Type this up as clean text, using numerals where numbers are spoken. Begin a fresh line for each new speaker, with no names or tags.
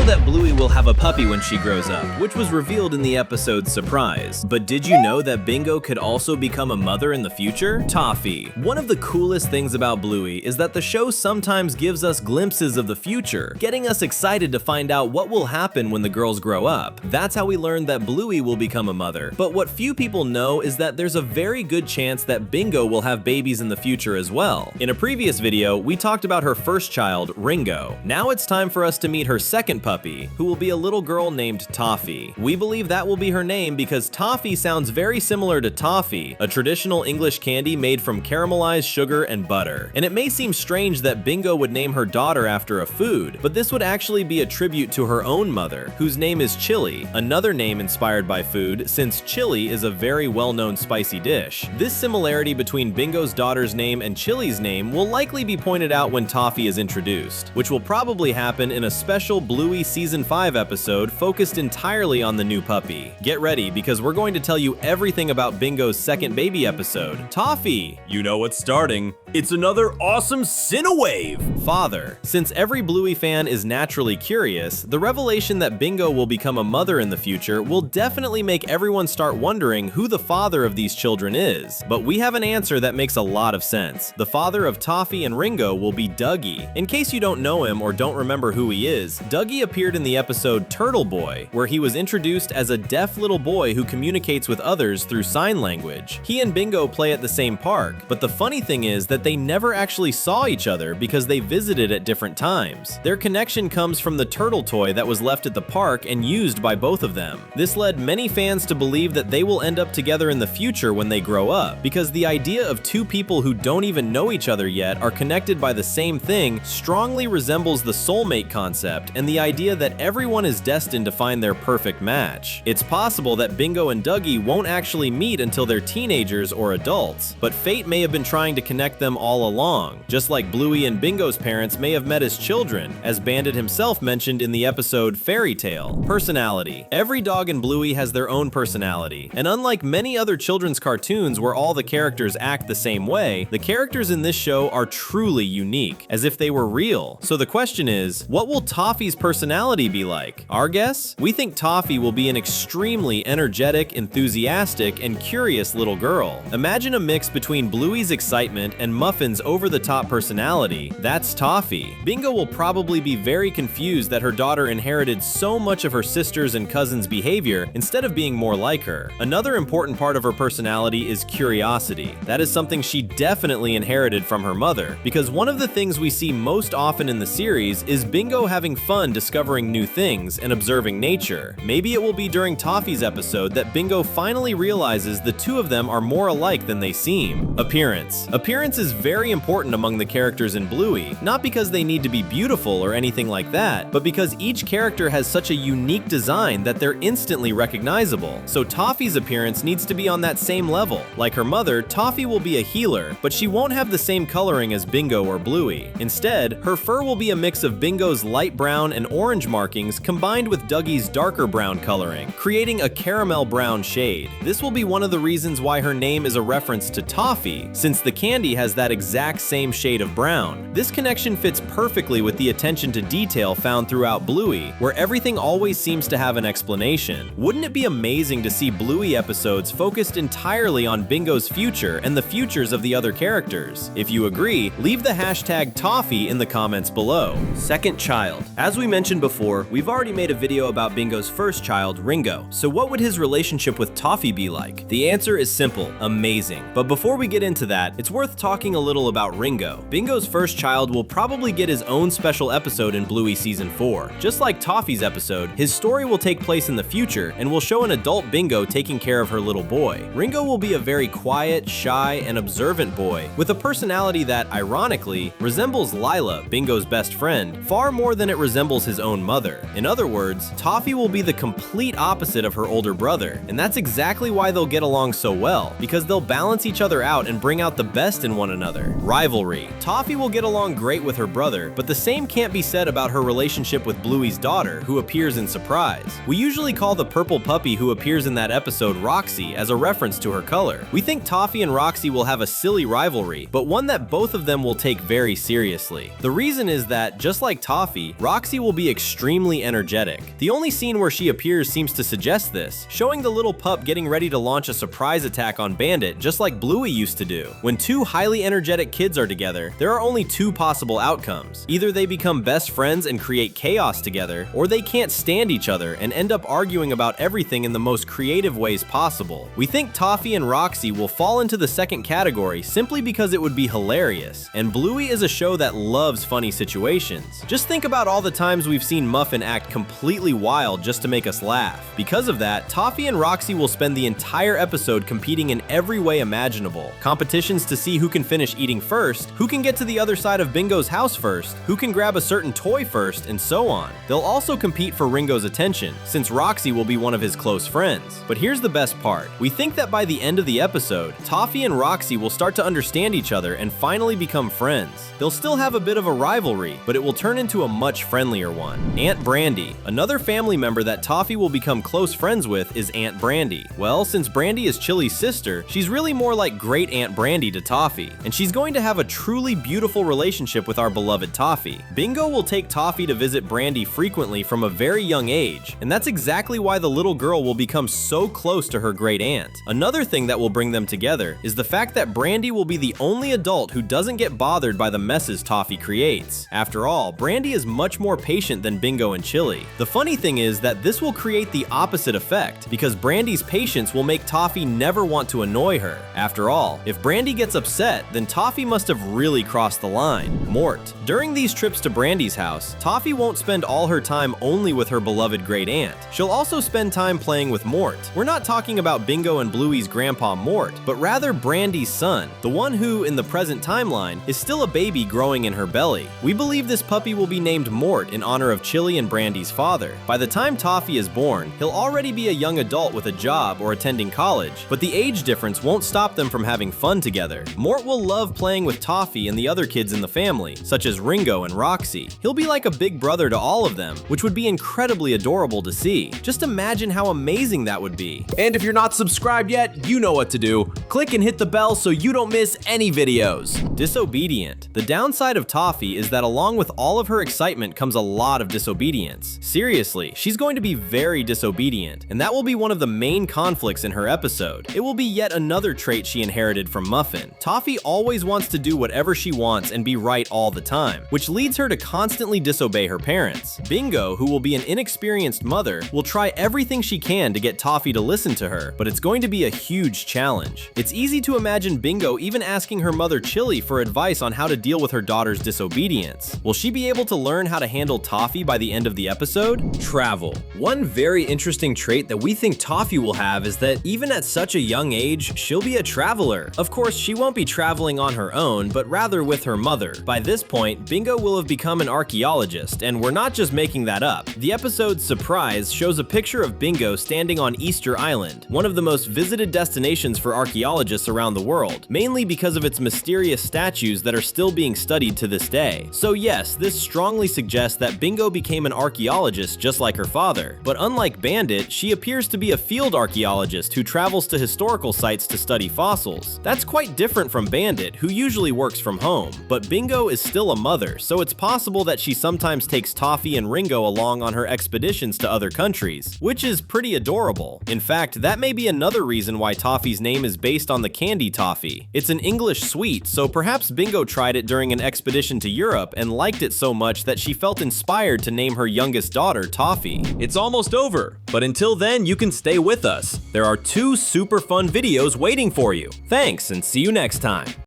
that Bluey will have a puppy when she grows up, which was revealed in the episode Surprise. But did you know that Bingo could also become a mother in the future? Toffee. One of the coolest things about Bluey is that the show sometimes gives us glimpses of the future, getting us excited to find out what will happen when the girls grow up. That's how we learned that Bluey will become a mother. But what few people know is that there's a very good chance that Bingo will have babies in the future as well. In a previous video, we talked about her first child, Ringo. Now it's time for us to meet her second puppy, who will be a little girl named Toffee. We believe that will be her name because Toffee sounds very similar to toffee, a traditional English candy made from caramelized sugar and butter. And it may seem strange that Bingo would name her daughter after a food, but this would actually be a tribute to her own mother, whose name is Chili, another name inspired by food since chili is a very well-known spicy dish. This similarity between Bingo's daughter's name and Chili's name will likely be pointed out when Toffee is introduced, which will probably happen in a special Bluey Season 5 episode focused entirely on the new puppy. Get ready because we're going to tell you everything about Bingo's second baby episode, Toffee.
You know what's starting. It's another awesome Cinewave!
Father. Since every Bluey fan is naturally curious, the revelation that Bingo will become a mother in the future will definitely make everyone start wondering who the father of these children is. But we have an answer that makes a lot of sense. The father of Toffee and Ringo will be Dougie. In case you don't know him or don't remember who he is, Dougie appeared in the episode Turtle Boy, where he was introduced as a deaf little boy who communicates with others through sign language. He and Bingo play at the same park, but the funny thing is that they never actually saw each other because they visited at different times. Their connection comes from the turtle toy that was left at the park and used by both of them. This led many fans to believe that they will end up together in the future when they grow up, because the idea of two people who don't even know each other yet are connected by the same thing strongly resembles the soulmate concept and the idea that everyone is destined to find their perfect match. It's possible that Bingo and Dougie won't actually meet until they're teenagers or adults, but fate may have been trying to connect them all along, just like Bluey and Bingo's parents may have met as children, as Bandit himself mentioned in the episode Fairy Tale. Personality. Every dog in Bluey has their own personality, and unlike many other children's cartoons where all the characters act the same way, the characters in this show are truly unique, as if they were real. So the question is, what will Toffee's personality be like? Our guess? We think Toffee will be an extremely energetic, enthusiastic, and curious little girl. Imagine a mix between Bluey's excitement and Muffin's over-the-top personality. That's Toffee. Bingo will probably be very confused that her daughter inherited so much of her sister's and cousin's behavior instead of being more like her. Another important part of her personality is curiosity. That is something she definitely inherited from her mother, because one of the things we see most often in the series is Bingo having fun discovering new things and observing nature. Maybe it will be during Toffee's episode that Bingo finally realizes the two of them are more alike than they seem. Appearance. Appearance is very important among the characters in Bluey, not because they need to be beautiful or anything like that, but because each character has such a unique design that they're instantly recognizable. So Toffee's appearance needs to be on that same level. Like her mother, Toffee will be a healer, but she won't have the same coloring as Bingo or Bluey. Instead, her fur will be a mix of Bingo's light brown and orange markings combined with Dougie's darker brown coloring, creating a caramel brown shade. This will be one of the reasons why her name is a reference to Toffee, since the candy has that exact same shade of brown. This connection fits perfectly with the attention to detail found throughout Bluey, where everything always seems to have an explanation. Wouldn't it be amazing to see Bluey episodes focused entirely on Bingo's future and the futures of the other characters? If you agree, leave the hashtag Toffee in the comments below. Second child. As we mentioned before, we've already made a video about Bingo's first child, Ringo. So what would his relationship with Toffee be like? The answer is simple, amazing. But before we get into that, it's worth talking a little about Ringo. Bingo's first child will probably get his own special episode in Bluey Season 4. Just like Toffee's episode, his story will take place in the future and will show an adult Bingo taking care of her little boy. Ringo will be a very quiet, shy, and observant boy with a personality that, ironically, resembles Lila, Bingo's best friend, far more than it resembles his own mother. In other words, Toffee will be the complete opposite of her older brother, and that's exactly why they'll get along so well, because they'll balance each other out and bring out the best in one another. Rivalry. Toffee will get along great with her brother, but the same can't be said about her relationship with Bluey's daughter, who appears in Surprise. We usually call the purple puppy who appears in that episode Roxy as a reference to her color. We think Toffee and Roxy will have a silly rivalry, but one that both of them will take very seriously. The reason is that, just like Toffee, Roxy will be extremely energetic. The only scene where she appears seems to suggest this, showing the little pup getting ready to launch a surprise attack on Bandit just like Bluey used to do. When two highly energetic kids are together, there are only two possible outcomes. Either they become best friends and create chaos together, or they can't stand each other and end up arguing about everything in the most creative ways possible. We think Toffee and Roxy will fall into the second category simply because it would be hilarious, and Bluey is a show that loves funny situations. Just think about all the times we've seen Muffin act completely wild just to make us laugh. Because of that, Toffee and Roxy will spend the entire episode competing in every way imaginable. Competitions to see who can finish eating first, who can get to the other side of Bingo's house first, who can grab a certain toy first, and so on. They'll also compete for Ringo's attention, since Roxy will be one of his close friends. But here's the best part. We think that by the end of the episode, Toffee and Roxy will start to understand each other and finally become friends. They'll still have a bit of a rivalry, but it will turn into a much friendlier one. Aunt Brandy. Another family member that Toffee will become close friends with is Aunt Brandy. Well, since Brandy is Chili's sister, she's really more like Great Aunt Brandy to Toffee, and she's going to have a truly beautiful relationship with our beloved Toffee. Bingo will take Toffee to visit Brandy frequently from a very young age, and that's exactly why the little girl will become so close to her great aunt. Another thing that will bring them together is the fact that Brandy will be the only adult who doesn't get bothered by the messes Toffee creates. After all, Brandy is much more patient than Bingo and Chili. The funny thing is that this will create the opposite effect, because Brandy's patience will make Toffee never want to annoy her. After all, if Brandy gets upset, then Toffee must have really crossed the line. Mort. During these trips to Brandy's house, Toffee won't spend all her time only with her beloved great aunt. She'll also spend time playing with Mort. We're not talking about Bingo and Bluey's grandpa Mort, but rather Brandy's son, the one who, in the present timeline, is still a baby growing in her belly. We believe this puppy will be named Mort in honor of Chili and Brandy's father. By the time Toffee is born, he'll already be a young adult with a job or attending college, but the age difference won't stop them from having fun together. Mort will love playing with Toffee and the other kids in the family, such as Ringo and Roxy. He'll be like a big brother to all of them, which would be incredibly adorable to see. Just imagine how amazing that would be.
And if you're not subscribed yet, you know what to do. Click and hit the bell so you don't miss any videos.
Disobedient. The downside of Toffee is that along with all of her excitement comes a lot of disobedience. Seriously, she's going to be very disobedient, and that will be one of the main conflicts in her episode. It will be yet another trait she inherited from Muffin. Toffee always wants to do whatever she wants and be right all the time, which leads her to constantly disobey her parents. Bingo, who will be an inexperienced mother, will try everything she can to get Toffee to listen to her, but it's going to be a huge challenge. It's easy to imagine Bingo even asking her mother Chili for advice on how to deal with her daughter's disobedience. Will she be able to learn how to handle Toffee by the end of the episode? Travel. One very interesting trait that we think Toffee will have is that even at such a young age, she'll be a traveler. Of course, she won't be traveling on her own, but rather with her mother. By this point, Bingo will have become an archaeologist, and we're not just making that up. The episode Surprise shows a picture of Bingo standing on Easter Island, one of the most visited destinations for archaeologists around the world, mainly because of its mysterious statues that are still being studied to this day. So yes, this strongly suggests that Bingo became an archaeologist just like her father, but unlike Bandit, she appears to be a field archaeologist who travels to historical sites to study fossils. That's quite different from Bandit, who usually works from home, but Bingo is still a mother, so it's possible that she sometimes takes Toffee and Ringo along on her expeditions to other countries, which is pretty adorable. In fact, that may be another reason why Toffee's name is based on the candy toffee. It's an English sweet, so perhaps Bingo tried it during an expedition to Europe and liked it so much that she felt inspired to name her youngest daughter Toffee.
It's almost over, but until then, you can stay with us. There are 2 super fun videos waiting for you.
Thanks, and see you next time.